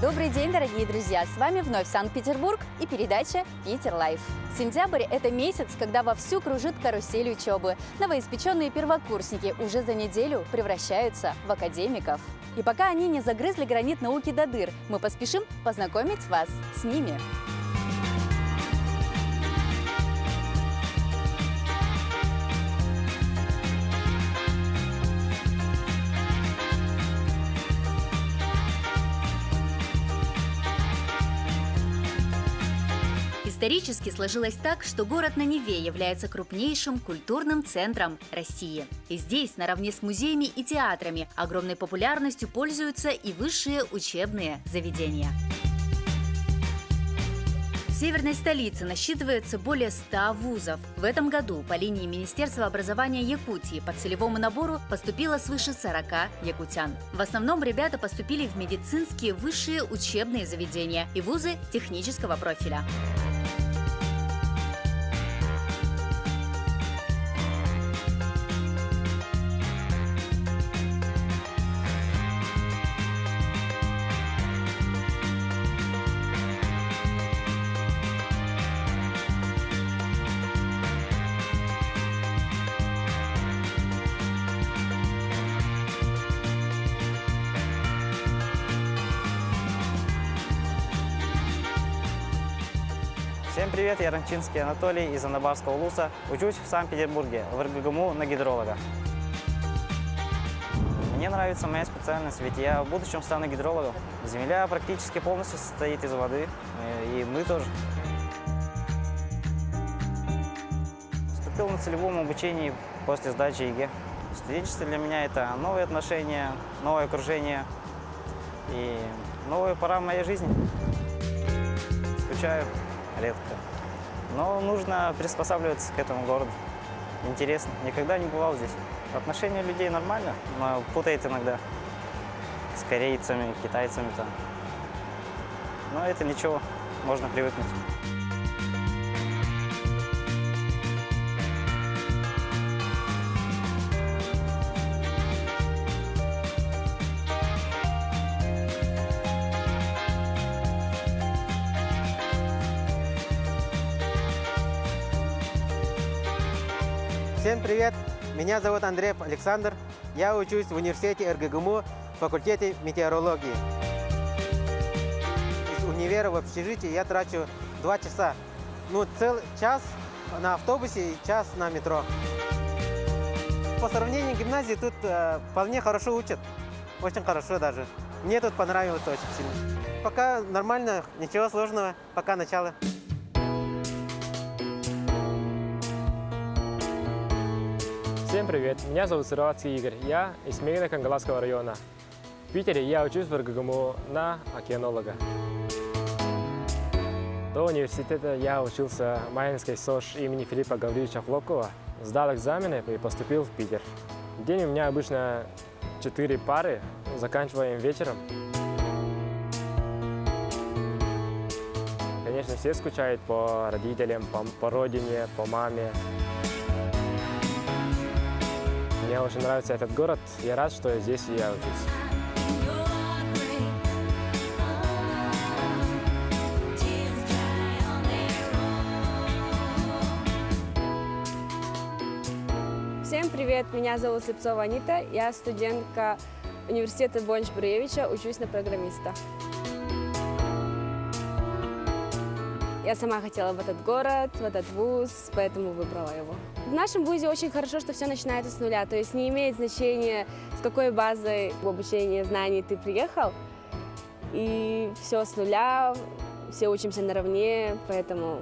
Добрый день, дорогие друзья! С вами вновь Санкт-Петербург и передача «Питер Лайф». Сентябрь – это месяц, когда вовсю кружит карусель учебы. Новоиспеченные первокурсники уже за неделю превращаются в академиков. И пока они не загрызли гранит науки до дыр, мы поспешим познакомить вас с ними. Исторически сложилось так, что город на Неве является крупнейшим культурным центром России. И здесь, наравне с музеями и театрами, огромной популярностью пользуются и высшие учебные заведения. В северной столице насчитывается более 100 вузов. В этом году по линии Министерства образования Якутии по целевому набору поступило свыше 40 якутян. В основном ребята поступили в медицинские высшие учебные заведения и вузы технического профиля. Всем привет, я Ранчинский Анатолий из Анабарского улуса. Учусь в Санкт-Петербурге, в РГГМУ на гидролога. Мне нравится моя специальность, ведь я в будущем стану гидрологом. Земля практически полностью состоит из воды, и мы тоже. Вступил на целевом обучении после сдачи ЕГЭ. Студенчество для меня – это новые отношения, новое окружение и новая пора в моей жизни. Скучаю. Редко. Но нужно приспосабливаться к этому городу. Интересно. Никогда не бывал здесь. Отношение людей нормально, но путает иногда с корейцами, китайцами там. Но это ничего, можно привыкнуть. Всем привет! Меня зовут Андреев Александр. Я учусь в университете РГГМУ в факультете метеорологии. Из универа в общежитие я трачу 2 часа. Целый час на автобусе и час на метро. По сравнению с гимназией тут вполне хорошо учат. Очень хорошо даже. Мне тут понравилось очень сильно. Пока нормально, ничего сложного, пока начало. Всем привет! Меня зовут Сыроватский Игорь. Я из Мегино-Кангаласского района. В Питере я учусь в РГГМУ на океанолога. До университета я учился в Мариинской СОЖ имени Филиппа Гавриловича Хлопкова. Сдал экзамены и поступил в Питер. День у меня обычно 4 пары, заканчиваем вечером. Конечно, все скучают по родителям, по родине, по маме. Мне очень нравится этот город. Я рад, что здесь я учусь. Всем привет! Меня зовут Слепцова Анита. Я студентка университета Бонч-Бруевича, учусь на программиста. Я сама хотела в этот город, в этот вуз, поэтому выбрала его. В нашем вузе очень хорошо, что все начинается с нуля, то есть не имеет значения, с какой базой в обучении знаний ты приехал. И все с нуля, все учимся наравне, поэтому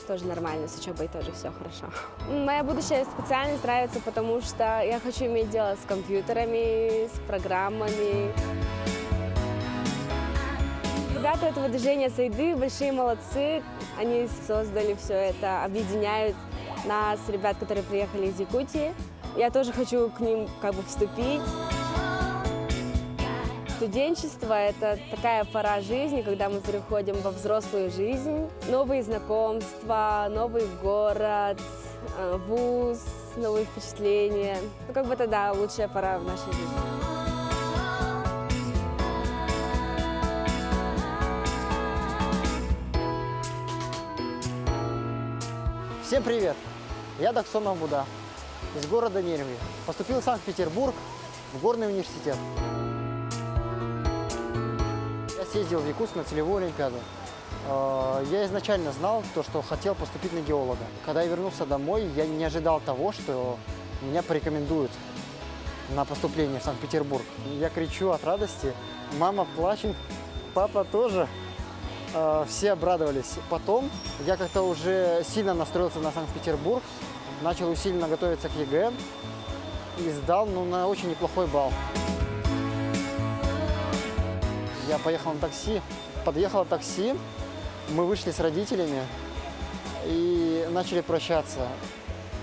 тоже нормально, с учебой тоже все хорошо. Моя будущая специальность нравится, потому что я хочу иметь дело с компьютерами, с программами. Ребята этого движения Сайды большие молодцы, они создали все это, объединяют нас, ребят, которые приехали из Якутии. Я тоже хочу к ним вступить. Студенчество – это такая пора жизни, когда мы переходим во взрослую жизнь. Новые знакомства, новый город, вуз, новые впечатления. Это, да, лучшая пора в нашей жизни. Всем привет! Я Даксонов Буда из города Нерви. Поступил в Санкт-Петербург в горный университет. Я съездил в Якутск на целевую олимпиаду. Я изначально знал, что хотел поступить на геолога. Когда я вернулся домой, я не ожидал того, что меня порекомендуют на поступление в Санкт-Петербург. Я кричу от радости, мама плачет, папа тоже. Все обрадовались. Потом я как-то уже сильно настроился на Санкт-Петербург, начал усиленно готовиться к ЕГЭ и сдал на очень неплохой балл. Я поехал на такси, подъехало такси, мы вышли с родителями и начали прощаться.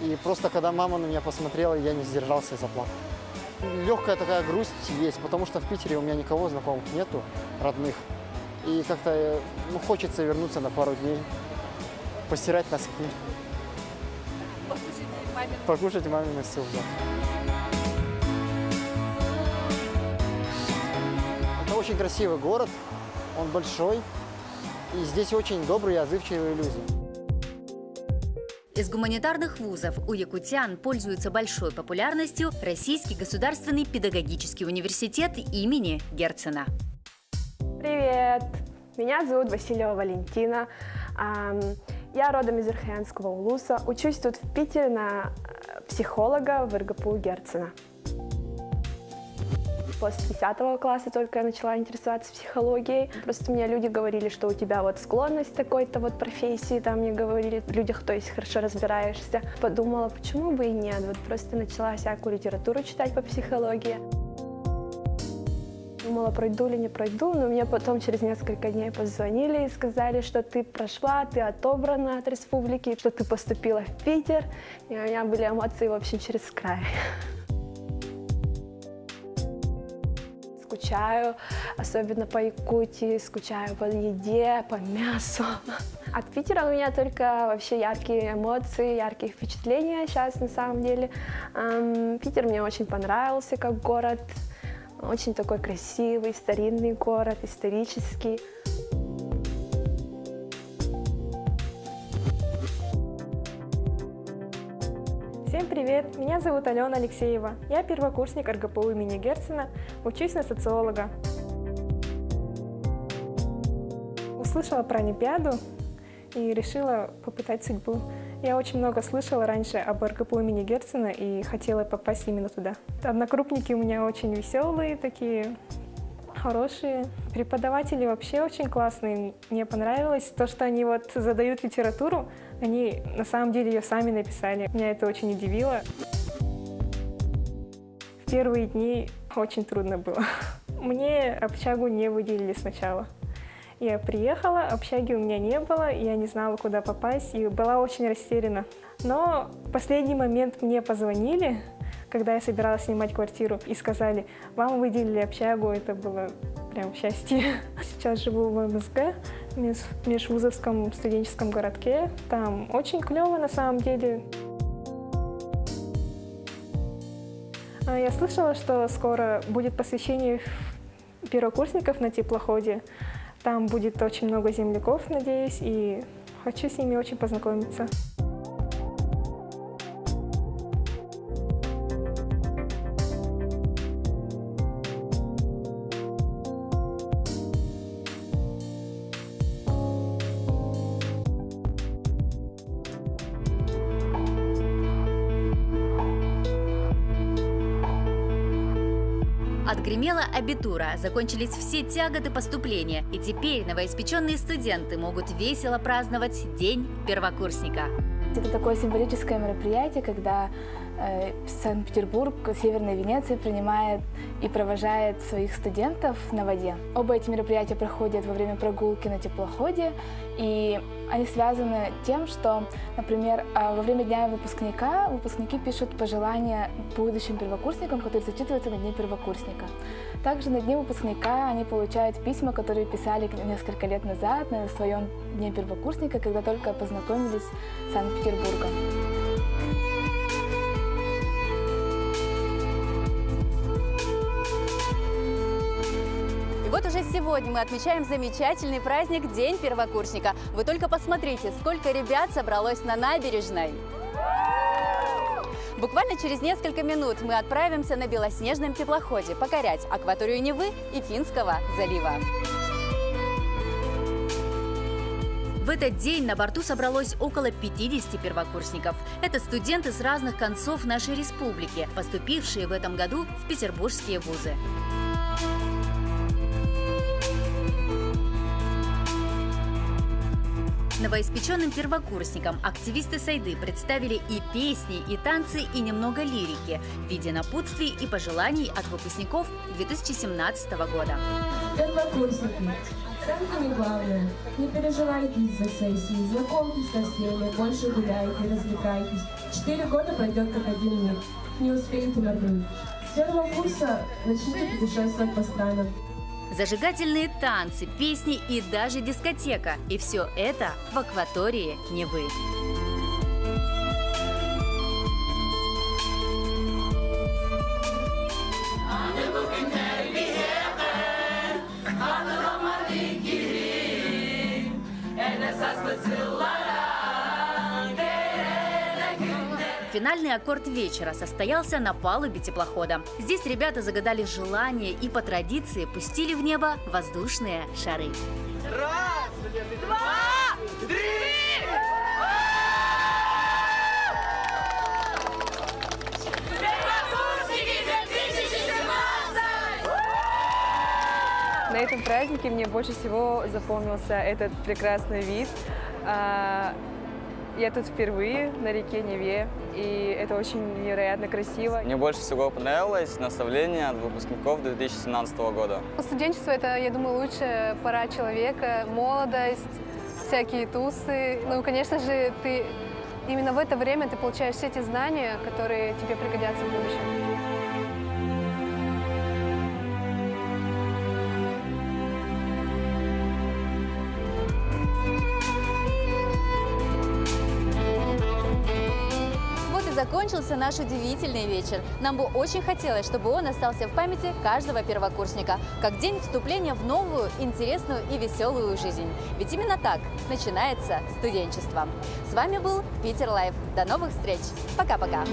И просто когда мама на меня посмотрела, я не сдержался и заплакал. Легкая такая грусть есть, потому что в Питере у меня никого знакомых нету, родных. И как-то хочется вернуться на пару дней, постирать носки. Покушать мамин суп, да. Это очень красивый город, он большой, и здесь очень добрые и отзывчивые люди. Из гуманитарных вузов у якутян пользуется большой популярностью Российский государственный педагогический университет имени Герцена. Привет! Меня зовут Васильева Валентина. Я родом из Верхоянского улуса. Учусь тут в Питере на психолога в РГПУ Герцена. После 10 класса только я начала интересоваться психологией. Просто мне люди говорили, что у тебя вот склонность такой-то вот профессии, там мне говорили, в людях, то есть хорошо разбираешься. Подумала, почему бы и нет. Вот просто начала всякую литературу читать по психологии. Думала, пройду или не пройду, но мне потом через несколько дней позвонили и сказали, что ты прошла, ты отобрана от республики, что ты поступила в Питер. И у меня были эмоции, в общем, через край. Скучаю, особенно по Якутии, скучаю по еде, по мясу. От Питера у меня только вообще яркие эмоции, яркие впечатления сейчас на самом деле. Питер мне очень понравился как город. Очень такой красивый, старинный город, исторический. Всем привет! Меня зовут Алена Алексеева. Я первокурсник РГПУ имени Герцена, учусь на социолога. Услышала про Олимпиаду и решила попытать судьбу. Я очень много слышала раньше об РГПУ имени Герцена и хотела попасть именно туда. Однокрупники у меня очень веселые, такие хорошие. Преподаватели вообще очень классные. Мне понравилось то, что они вот задают литературу, они на самом деле ее сами написали. Меня это очень удивило. В первые дни очень трудно было. Мне общагу не выделили сначала. Я приехала, общаги у меня не было, я не знала, куда попасть, и была очень растеряна. Но в последний момент мне позвонили, когда я собиралась снимать квартиру, и сказали, вам выделили общагу, это было прям счастье. Сейчас живу в МСГ, в межвузовском студенческом городке. Там очень клево на самом деле. Я слышала, что скоро будет посвящение первокурсников на теплоходе. Там будет очень много земляков, надеюсь, и хочу с ними очень познакомиться. Отгремела абитура, закончились все тяготы поступления, и теперь новоиспеченные студенты могут весело праздновать День первокурсника. Это такое символическое мероприятие, когда Санкт-Петербург, Северная Венеция принимает и провожает своих студентов на воде. Оба эти мероприятия проходят во время прогулки на теплоходе, и они связаны тем, что, например, во время Дня выпускника выпускники пишут пожелания будущим первокурсникам, которые зачитываются на Дне первокурсника. Также на Дне выпускника они получают письма, которые писали несколько лет назад на своем Дне первокурсника, когда только познакомились с Санкт-Петербургом. Вот уже сегодня мы отмечаем замечательный праздник День первокурсника. Вы только посмотрите, сколько ребят собралось на набережной. Буквально через несколько минут мы отправимся на белоснежном теплоходе покорять акваторию Невы и Финского залива. В этот день на борту собралось около 50 первокурсников. Это студенты с разных концов нашей республики, поступившие в этом году в петербургские вузы. Новоиспеченным первокурсникам активисты Сайды представили и песни, и танцы, и немного лирики в виде напутствий и пожеланий от выпускников 2017 года. Первокурсники, самое главное, не переживайте из-за сессии, знакомьтесь со всеми, больше гуляйте, развлекайтесь. 4 года пройдет как один миг, не успеете моргнуть. С первого курса начните путешествовать по странам. Зажигательные танцы, песни и даже дискотека. И все это в акватории Невы. Финальный аккорд вечера состоялся на палубе теплохода. Здесь ребята загадали желание и по традиции пустили в небо воздушные шары. Раз, два, три! Первокурсники 2017! На этом празднике мне больше всего запомнился этот прекрасный вид. Я тут впервые на реке Неве, и это очень невероятно красиво. Мне больше всего понравилось наставление от выпускников 2017 года. Студенчество – это, я думаю, лучшая пора человека, молодость, всякие тусы. Ну, конечно же, именно в это время ты получаешь все эти знания, которые тебе пригодятся в будущем. Закончился наш удивительный вечер. Нам бы очень хотелось, чтобы он остался в памяти каждого первокурсника, как день вступления в новую, интересную и веселую жизнь. Ведь именно так начинается студенчество. С вами был Питер Лайв. До новых встреч. Пока-пока.